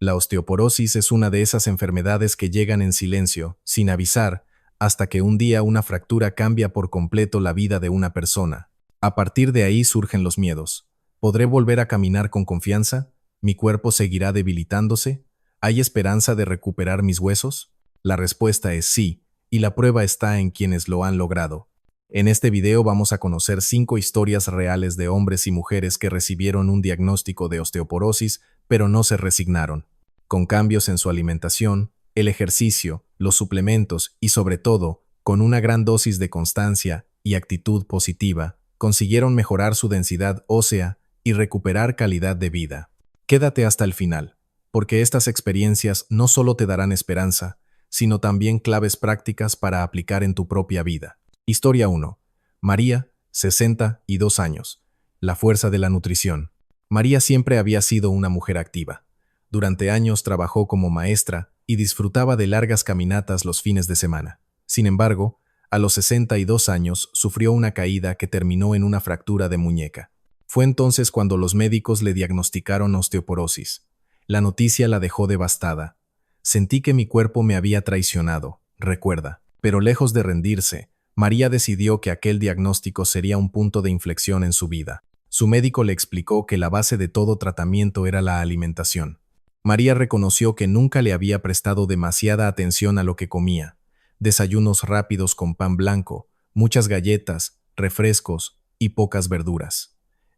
La osteoporosis es una de esas enfermedades que llegan en silencio, sin avisar, hasta que un día una fractura cambia por completo la vida de una persona. A partir de ahí surgen los miedos. ¿Podré volver a caminar con confianza? ¿Mi cuerpo seguirá debilitándose? ¿Hay esperanza de recuperar mis huesos? La respuesta es sí, y la prueba está en quienes lo han logrado. En este video vamos a conocer 5 historias reales de hombres y mujeres que recibieron un diagnóstico de osteoporosis, pero no se resignaron. Con cambios en su alimentación, el ejercicio, los suplementos y sobre todo, con una gran dosis de constancia y actitud positiva, consiguieron mejorar su densidad ósea y recuperar calidad de vida. Quédate hasta el final, porque estas experiencias no solo te darán esperanza, sino también claves prácticas para aplicar en tu propia vida. Historia 1. María, 62 años. La fuerza de la nutrición. María siempre había sido una mujer activa. Durante años trabajó como maestra y disfrutaba de largas caminatas los fines de semana. Sin embargo, a los 62 años sufrió una caída que terminó en una fractura de muñeca. Fue entonces cuando los médicos le diagnosticaron osteoporosis. La noticia la dejó devastada. Sentí que mi cuerpo me había traicionado, recuerda. Pero lejos de rendirse, María decidió que aquel diagnóstico sería un punto de inflexión en su vida. Su médico le explicó que la base de todo tratamiento era la alimentación. María reconoció que nunca le había prestado demasiada atención a lo que comía. Desayunos rápidos con pan blanco, muchas galletas, refrescos y pocas verduras.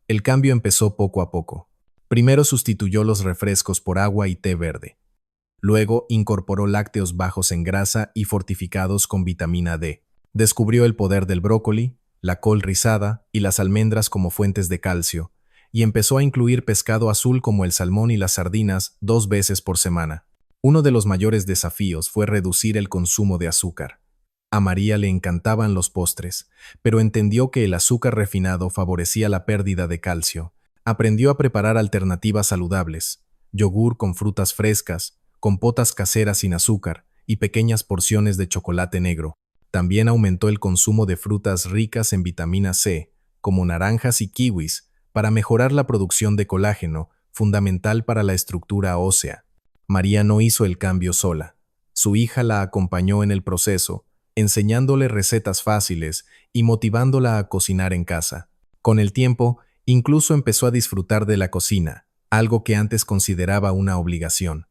El cambio empezó poco a poco. Primero sustituyó los refrescos por agua y té verde. Luego incorporó lácteos bajos en grasa y fortificados con vitamina D. Descubrió el poder del brócoli, la col rizada y las almendras como fuentes de calcio, y empezó a incluir pescado azul como el salmón y las sardinas 2 veces por semana. Uno de los mayores desafíos fue reducir el consumo de azúcar. A María le encantaban los postres, pero entendió que el azúcar refinado favorecía la pérdida de calcio. Aprendió a preparar alternativas saludables, yogur con frutas frescas, compotas caseras sin azúcar y pequeñas porciones de chocolate negro. También aumentó el consumo de frutas ricas en vitamina C, como naranjas y kiwis, para mejorar la producción de colágeno, fundamental para la estructura ósea. María no hizo el cambio sola. Su hija la acompañó en el proceso, enseñándole recetas fáciles y motivándola a cocinar en casa. Con el tiempo, incluso empezó a disfrutar de la cocina, algo que antes consideraba una obligación.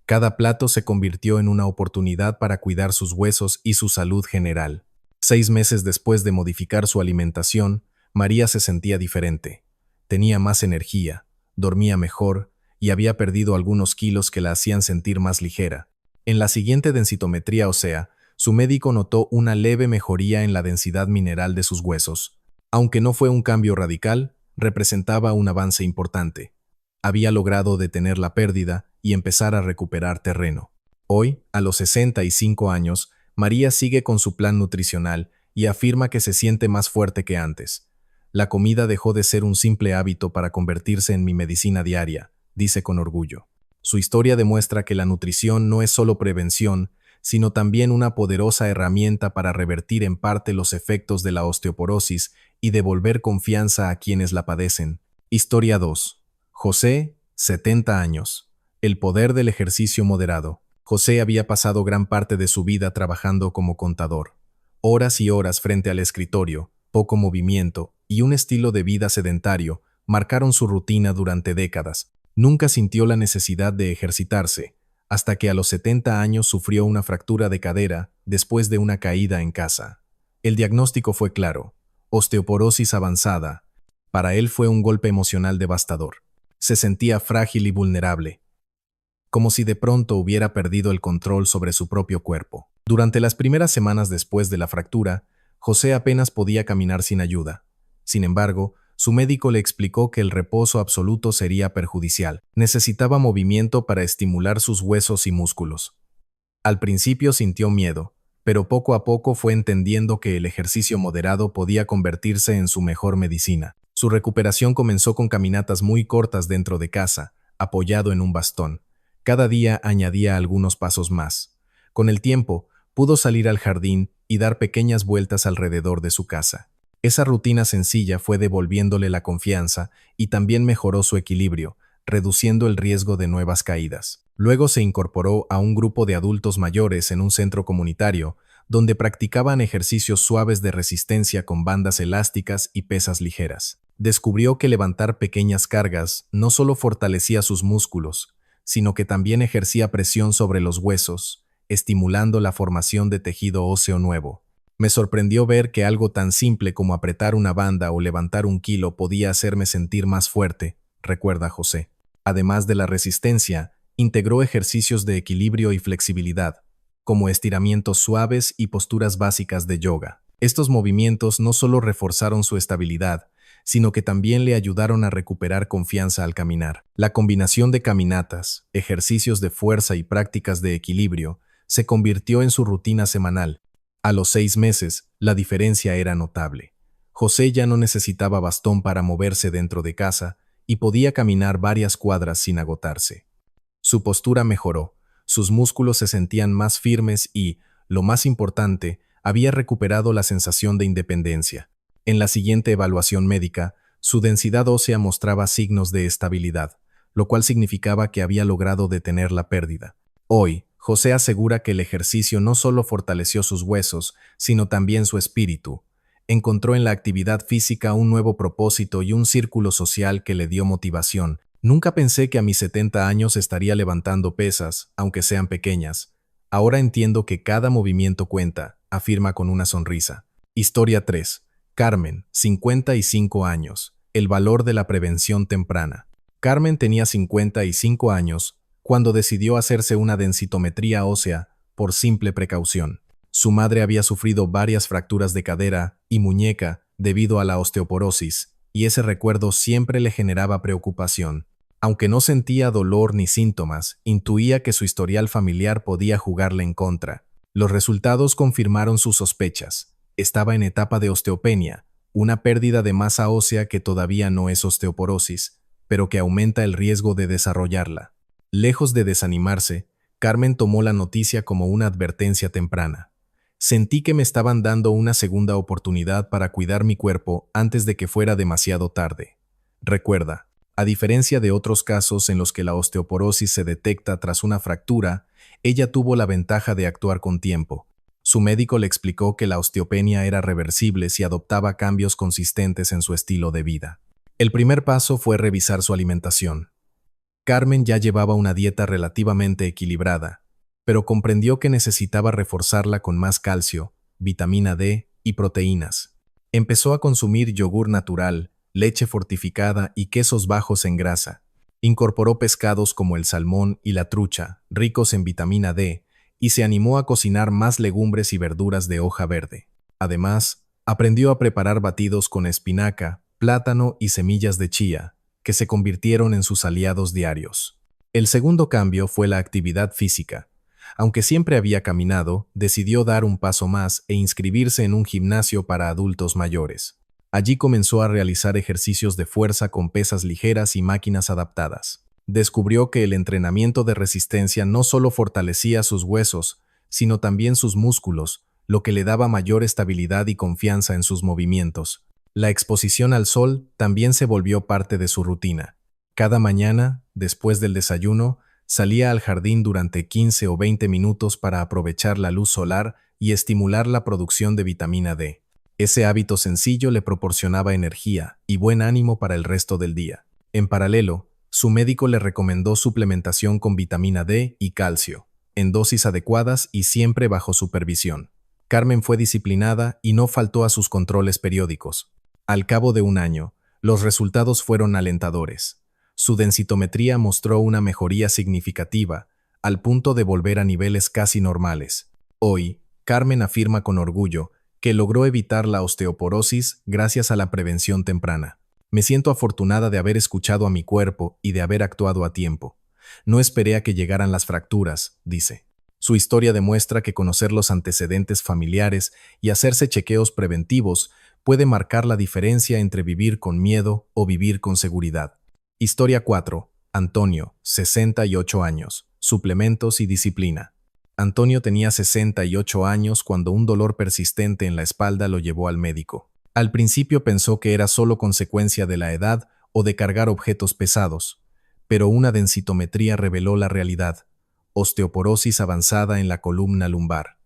Cada plato se convirtió en una oportunidad para cuidar sus huesos y su salud general. 6 meses después de modificar su alimentación, María se sentía diferente. Tenía más energía, dormía mejor y había perdido algunos kilos que la hacían sentir más ligera. En la siguiente densitometría ósea, su médico notó una leve mejoría en la densidad mineral de sus huesos. Aunque no fue un cambio radical, representaba un avance importante. Había logrado detener la pérdida y empezar a recuperar terreno. Hoy, a los 65 años, María sigue con su plan nutricional y afirma que se siente más fuerte que antes. La comida dejó de ser un simple hábito para convertirse en mi medicina diaria, dice con orgullo. Su historia demuestra que la nutrición no es solo prevención, sino también una poderosa herramienta para revertir en parte los efectos de la osteoporosis y devolver confianza a quienes la padecen. Historia 2. José, 70 años. El poder del ejercicio moderado. José había pasado gran parte de su vida trabajando como contador. Horas y horas frente al escritorio, poco movimiento y un estilo de vida sedentario marcaron su rutina durante décadas. Nunca sintió la necesidad de ejercitarse, hasta que a los 70 años sufrió una fractura de cadera después de una caída en casa. El diagnóstico fue claro: osteoporosis avanzada. Para él fue un golpe emocional devastador. Se sentía frágil y vulnerable, como si de pronto hubiera perdido el control sobre su propio cuerpo. Durante las primeras semanas después de la fractura, José apenas podía caminar sin ayuda. Sin embargo, su médico le explicó que el reposo absoluto sería perjudicial. Necesitaba movimiento para estimular sus huesos y músculos. Al principio sintió miedo, pero poco a poco fue entendiendo que el ejercicio moderado podía convertirse en su mejor medicina. Su recuperación comenzó con caminatas muy cortas dentro de casa, apoyado en un bastón. Cada día añadía algunos pasos más. Con el tiempo, pudo salir al jardín y dar pequeñas vueltas alrededor de su casa. Esa rutina sencilla fue devolviéndole la confianza y también mejoró su equilibrio, reduciendo el riesgo de nuevas caídas. Luego se incorporó a un grupo de adultos mayores en un centro comunitario, donde practicaban ejercicios suaves de resistencia con bandas elásticas y pesas ligeras. Descubrió que levantar pequeñas cargas no solo fortalecía sus músculos, sino que también ejercía presión sobre los huesos, estimulando la formación de tejido óseo nuevo. Me sorprendió ver que algo tan simple como apretar una banda o levantar un kilo podía hacerme sentir más fuerte, recuerda José. Además de la resistencia, integró ejercicios de equilibrio y flexibilidad, como estiramientos suaves y posturas básicas de yoga. Estos movimientos no solo reforzaron su estabilidad, sino que también le ayudaron a recuperar confianza al caminar. La combinación de caminatas, ejercicios de fuerza y prácticas de equilibrio se convirtió en su rutina semanal. A los 6 meses, la diferencia era notable. José ya no necesitaba bastón para moverse dentro de casa y podía caminar varias cuadras sin agotarse. Su postura mejoró, sus músculos se sentían más firmes y, lo más importante, había recuperado la sensación de independencia. En la siguiente evaluación médica, su densidad ósea mostraba signos de estabilidad, lo cual significaba que había logrado detener la pérdida. Hoy, José asegura que el ejercicio no solo fortaleció sus huesos, sino también su espíritu. Encontró en la actividad física un nuevo propósito y un círculo social que le dio motivación. Nunca pensé que a mis 70 años estaría levantando pesas, aunque sean pequeñas. Ahora entiendo que cada movimiento cuenta, afirma con una sonrisa. Historia 3. Carmen, 55 años. El valor de la prevención temprana. Carmen tenía 55 años cuando decidió hacerse una densitometría ósea por simple precaución. Su madre había sufrido varias fracturas de cadera y muñeca debido a la osteoporosis, y ese recuerdo siempre le generaba preocupación. Aunque no sentía dolor ni síntomas, intuía que su historial familiar podía jugarle en contra. Los resultados confirmaron sus sospechas. Estaba en etapa de osteopenia, una pérdida de masa ósea que todavía no es osteoporosis, pero que aumenta el riesgo de desarrollarla. Lejos de desanimarse, Carmen tomó la noticia como una advertencia temprana. Sentí que me estaban dando una segunda oportunidad para cuidar mi cuerpo antes de que fuera demasiado tarde. Recuerda, a diferencia de otros casos en los que la osteoporosis se detecta tras una fractura, ella tuvo la ventaja de actuar con tiempo. Su médico le explicó que la osteopenia era reversible si adoptaba cambios consistentes en su estilo de vida. El primer paso fue revisar su alimentación. Carmen ya llevaba una dieta relativamente equilibrada, pero comprendió que necesitaba reforzarla con más calcio, vitamina D y proteínas. Empezó a consumir yogur natural, leche fortificada y quesos bajos en grasa. Incorporó pescados como el salmón y la trucha, ricos en vitamina D, y se animó a cocinar más legumbres y verduras de hoja verde. Además, aprendió a preparar batidos con espinaca, plátano y semillas de chía, que se convirtieron en sus aliados diarios. El segundo cambio fue la actividad física. Aunque siempre había caminado, decidió dar un paso más e inscribirse en un gimnasio para adultos mayores. Allí comenzó a realizar ejercicios de fuerza con pesas ligeras y máquinas adaptadas. Descubrió que el entrenamiento de resistencia no solo fortalecía sus huesos, sino también sus músculos, lo que le daba mayor estabilidad y confianza en sus movimientos. La exposición al sol también se volvió parte de su rutina. Cada mañana, después del desayuno, salía al jardín durante 15 o 20 minutos para aprovechar la luz solar y estimular la producción de vitamina D. Ese hábito sencillo le proporcionaba energía y buen ánimo para el resto del día. En paralelo, su médico le recomendó suplementación con vitamina D y calcio, en dosis adecuadas y siempre bajo supervisión. Carmen fue disciplinada y no faltó a sus controles periódicos. Al cabo de un año, los resultados fueron alentadores. Su densitometría mostró una mejoría significativa, al punto de volver a niveles casi normales. Hoy, Carmen afirma con orgullo que logró evitar la osteoporosis gracias a la prevención temprana. Me siento afortunada de haber escuchado a mi cuerpo y de haber actuado a tiempo. No esperé a que llegaran las fracturas, dice. Su historia demuestra que conocer los antecedentes familiares y hacerse chequeos preventivos puede marcar la diferencia entre vivir con miedo o vivir con seguridad. Historia 4. Antonio, 68 años. Suplementos y disciplina. Antonio tenía 68 años cuando un dolor persistente en la espalda lo llevó al médico. Al principio pensó que era solo consecuencia de la edad o de cargar objetos pesados, pero una densitometría reveló la realidad: osteoporosis avanzada en la columna lumbar.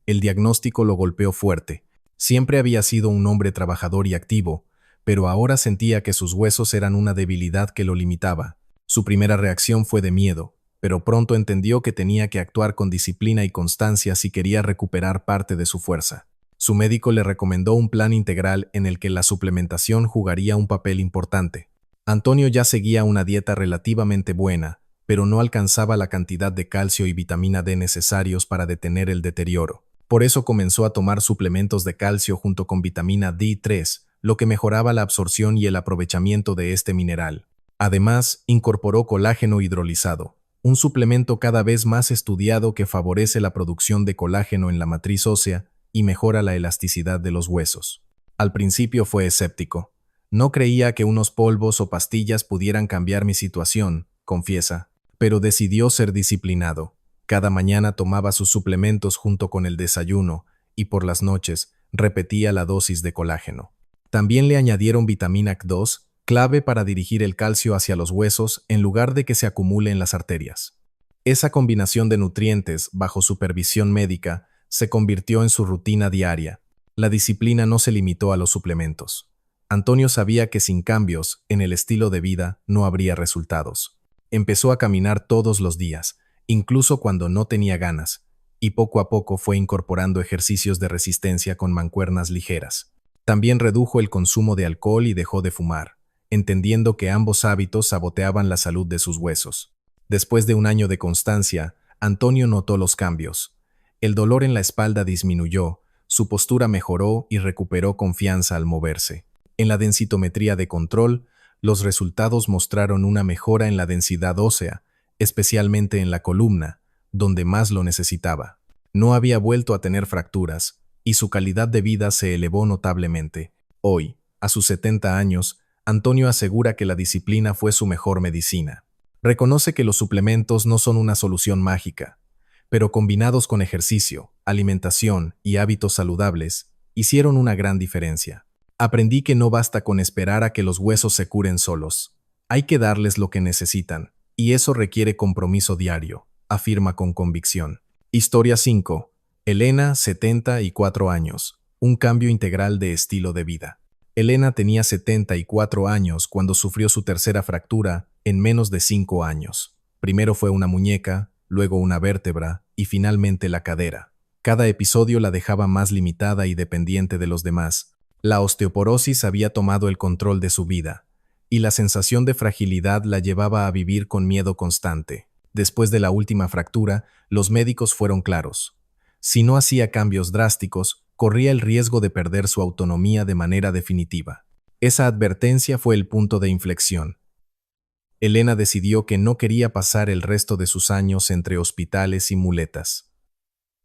El diagnóstico lo golpeó fuerte. Siempre había sido un hombre trabajador y activo, pero ahora sentía que sus huesos eran una debilidad que lo limitaba. Su primera reacción fue de miedo, pero pronto entendió que tenía que actuar con disciplina y constancia si quería recuperar parte de su fuerza. Su médico le recomendó un plan integral en el que la suplementación jugaría un papel importante. Antonio ya seguía una dieta relativamente buena, pero no alcanzaba la cantidad de calcio y vitamina D necesarios para detener el deterioro. Por eso comenzó a tomar suplementos de calcio junto con vitamina D3, lo que mejoraba la absorción y el aprovechamiento de este mineral. Además, incorporó colágeno hidrolizado, un suplemento cada vez más estudiado que favorece la producción de colágeno en la matriz ósea y mejora la elasticidad de los huesos. Al principio fue escéptico. No creía que unos polvos o pastillas pudieran cambiar mi situación, confiesa, pero decidió ser disciplinado. Cada mañana tomaba sus suplementos junto con el desayuno y por las noches repetía la dosis de colágeno. También le añadieron vitamina K2, clave para dirigir el calcio hacia los huesos en lugar de que se acumule en las arterias. Esa combinación de nutrientes, bajo supervisión médica, se convirtió en su rutina diaria. La disciplina no se limitó a los suplementos. Antonio sabía que sin cambios en el estilo de vida no habría resultados. Empezó a caminar todos los días, incluso cuando no tenía ganas, y poco a poco fue incorporando ejercicios de resistencia con mancuernas ligeras. También redujo el consumo de alcohol y dejó de fumar, entendiendo que ambos hábitos saboteaban la salud de sus huesos. Después de un año de constancia, Antonio notó los cambios. El dolor en la espalda disminuyó, su postura mejoró y recuperó confianza al moverse. En la densitometría de control, los resultados mostraron una mejora en la densidad ósea, especialmente en la columna, donde más lo necesitaba. No había vuelto a tener fracturas, y su calidad de vida se elevó notablemente. Hoy, a sus 70 años, Antonio asegura que la disciplina fue su mejor medicina. Reconoce que los suplementos no son una solución mágica, pero combinados con ejercicio, alimentación y hábitos saludables, hicieron una gran diferencia. Aprendí que no basta con esperar a que los huesos se curen solos. Hay que darles lo que necesitan, y eso requiere compromiso diario, afirma con convicción. Historia 5. Elena, 74 años. Un cambio integral de estilo de vida. Elena tenía 74 años cuando sufrió su tercera fractura en menos de 5 años. Primero fue una muñeca, luego una vértebra y finalmente la cadera. Cada episodio la dejaba más limitada y dependiente de los demás. La osteoporosis había tomado el control de su vida, y la sensación de fragilidad la llevaba a vivir con miedo constante. Después de la última fractura, los médicos fueron claros. Si no hacía cambios drásticos, corría el riesgo de perder su autonomía de manera definitiva. Esa advertencia fue el punto de inflexión. Elena decidió que no quería pasar el resto de sus años entre hospitales y muletas.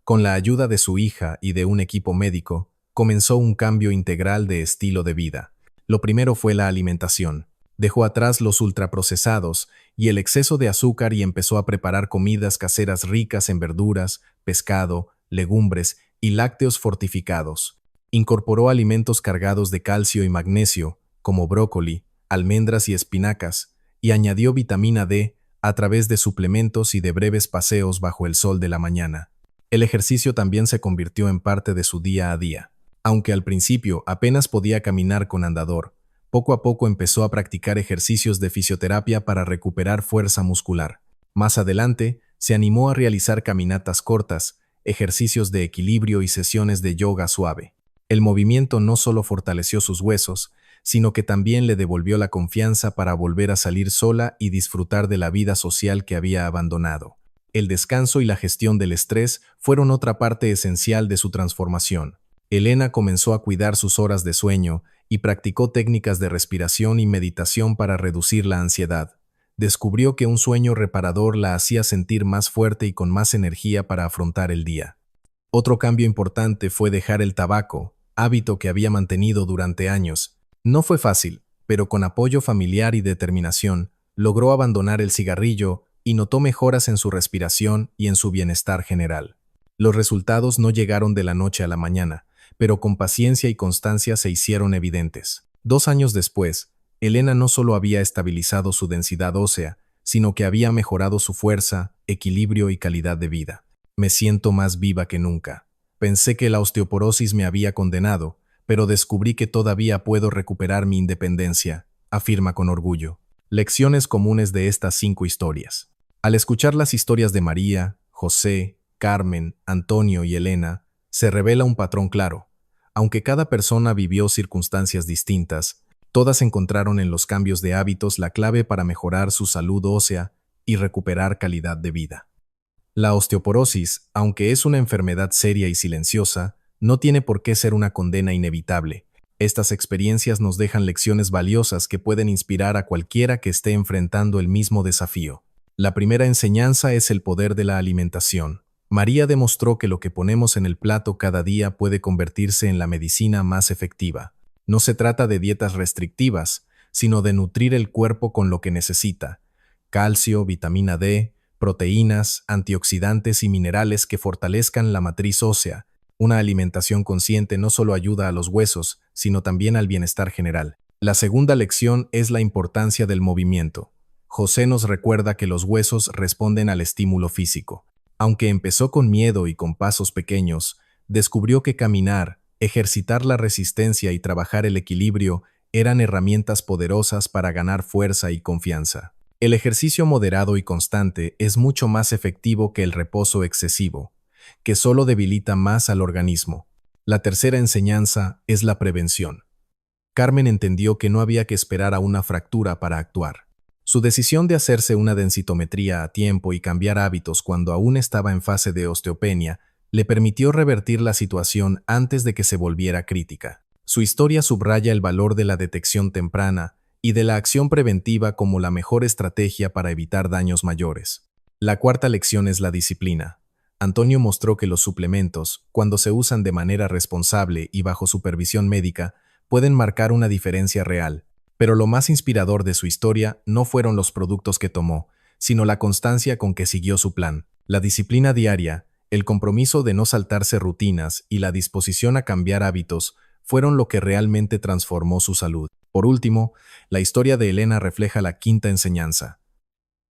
Con la ayuda de su hija y de un equipo médico, comenzó un cambio integral de estilo de vida. Lo primero fue la alimentación. Dejó atrás los ultraprocesados y el exceso de azúcar y empezó a preparar comidas caseras ricas en verduras, pescado, legumbres y lácteos fortificados. Incorporó alimentos cargados de calcio y magnesio, como brócoli, almendras y espinacas, y añadió vitamina D a través de suplementos y de breves paseos bajo el sol de la mañana. El ejercicio también se convirtió en parte de su día a día. Aunque al principio apenas podía caminar con andador, poco a poco empezó a practicar ejercicios de fisioterapia para recuperar fuerza muscular. Más adelante, se animó a realizar caminatas cortas, ejercicios de equilibrio y sesiones de yoga suave. El movimiento no solo fortaleció sus huesos, sino que también le devolvió la confianza para volver a salir sola y disfrutar de la vida social que había abandonado. El descanso y la gestión del estrés fueron otra parte esencial de su transformación. Elena comenzó a cuidar sus horas de sueño y practicó técnicas de respiración y meditación para reducir la ansiedad. Descubrió que un sueño reparador la hacía sentir más fuerte y con más energía para afrontar el día. Otro cambio importante fue dejar el tabaco, hábito que había mantenido durante años. No fue fácil, pero con apoyo familiar y determinación, logró abandonar el cigarrillo y notó mejoras en su respiración y en su bienestar general. Los resultados no llegaron de la noche a la mañana, pero con paciencia y constancia se hicieron evidentes. 2 años después, Elena no solo había estabilizado su densidad ósea, sino que había mejorado su fuerza, equilibrio y calidad de vida. Me siento más viva que nunca. Pensé que la osteoporosis me había condenado, pero descubrí que todavía puedo recuperar mi independencia, afirma con orgullo. Lecciones comunes de estas 5 historias. Al escuchar las historias de María, José, Carmen, Antonio y Elena, se revela un patrón claro. Aunque cada persona vivió circunstancias distintas, todas encontraron en los cambios de hábitos la clave para mejorar su salud ósea y recuperar calidad de vida. La osteoporosis, aunque es una enfermedad seria y silenciosa, no tiene por qué ser una condena inevitable. Estas experiencias nos dejan lecciones valiosas que pueden inspirar a cualquiera que esté enfrentando el mismo desafío. La primera enseñanza es el poder de la alimentación. María demostró que lo que ponemos en el plato cada día puede convertirse en la medicina más efectiva. No se trata de dietas restrictivas, sino de nutrir el cuerpo con lo que necesita: calcio, vitamina D, proteínas, antioxidantes y minerales que fortalezcan la matriz ósea. Una alimentación consciente no solo ayuda a los huesos, sino también al bienestar general. La segunda lección es la importancia del movimiento. José nos recuerda que los huesos responden al estímulo físico. Aunque empezó con miedo y con pasos pequeños, descubrió que caminar, ejercitar la resistencia y trabajar el equilibrio eran herramientas poderosas para ganar fuerza y confianza. El ejercicio moderado y constante es mucho más efectivo que el reposo excesivo, que solo debilita más al organismo. La tercera enseñanza es la prevención. Carmen entendió que no había que esperar a una fractura para actuar. Su decisión de hacerse una densitometría a tiempo y cambiar hábitos cuando aún estaba en fase de osteopenia le permitió revertir la situación antes de que se volviera crítica. Su historia subraya el valor de la detección temprana y de la acción preventiva como la mejor estrategia para evitar daños mayores. La cuarta lección es la disciplina. Antonio mostró que los suplementos, cuando se usan de manera responsable y bajo supervisión médica, pueden marcar una diferencia real. Pero lo más inspirador de su historia no fueron los productos que tomó, sino la constancia con que siguió su plan. La disciplina diaria, el compromiso de no saltarse rutinas y la disposición a cambiar hábitos fueron lo que realmente transformó su salud. Por último, la historia de Elena refleja la quinta enseñanza.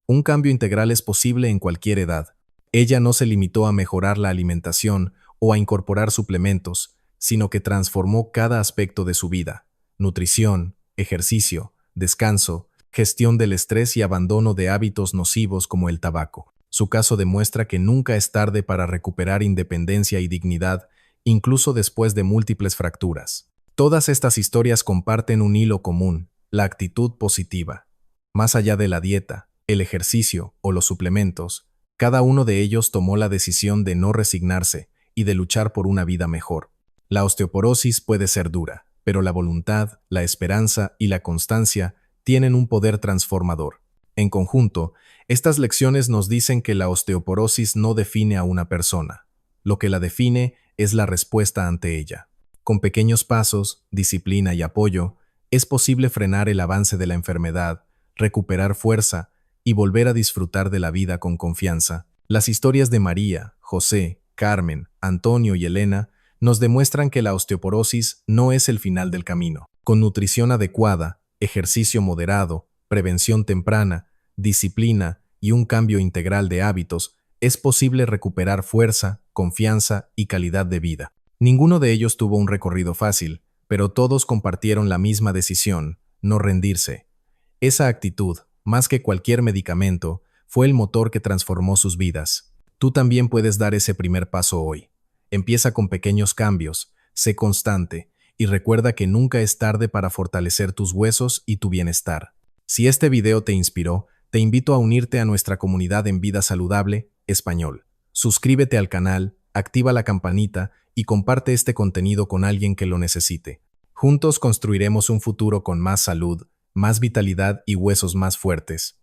Un cambio integral es posible en cualquier edad. Ella no se limitó a mejorar la alimentación o a incorporar suplementos, sino que transformó cada aspecto de su vida: nutrición, ejercicio, descanso, gestión del estrés y abandono de hábitos nocivos como el tabaco. Su caso demuestra que nunca es tarde para recuperar independencia y dignidad, incluso después de múltiples fracturas. Todas estas historias comparten un hilo común: la actitud positiva. Más allá de la dieta, el ejercicio o los suplementos, cada uno de ellos tomó la decisión de no resignarse y de luchar por una vida mejor. La osteoporosis puede ser dura, pero la voluntad, la esperanza y la constancia tienen un poder transformador. En conjunto, estas lecciones nos dicen que la osteoporosis no define a una persona. Lo que la define es la respuesta ante ella. Con pequeños pasos, disciplina y apoyo, es posible frenar el avance de la enfermedad, recuperar fuerza y volver a disfrutar de la vida con confianza. Las historias de María, José, Carmen, Antonio y Elena nos demuestran que la osteoporosis no es el final del camino. Con nutrición adecuada, ejercicio moderado, prevención temprana, disciplina y un cambio integral de hábitos, es posible recuperar fuerza, confianza y calidad de vida. Ninguno de ellos tuvo un recorrido fácil, pero todos compartieron la misma decisión: no rendirse. Esa actitud, más que cualquier medicamento, fue el motor que transformó sus vidas. Tú también puedes dar ese primer paso hoy. Empieza con pequeños cambios, sé constante y recuerda que nunca es tarde para fortalecer tus huesos y tu bienestar. Si este video te inspiró, te invito a unirte a nuestra comunidad en Vida Saludable Español. Suscríbete al canal, activa la campanita y comparte este contenido con alguien que lo necesite. Juntos construiremos un futuro con más salud, más vitalidad y huesos más fuertes.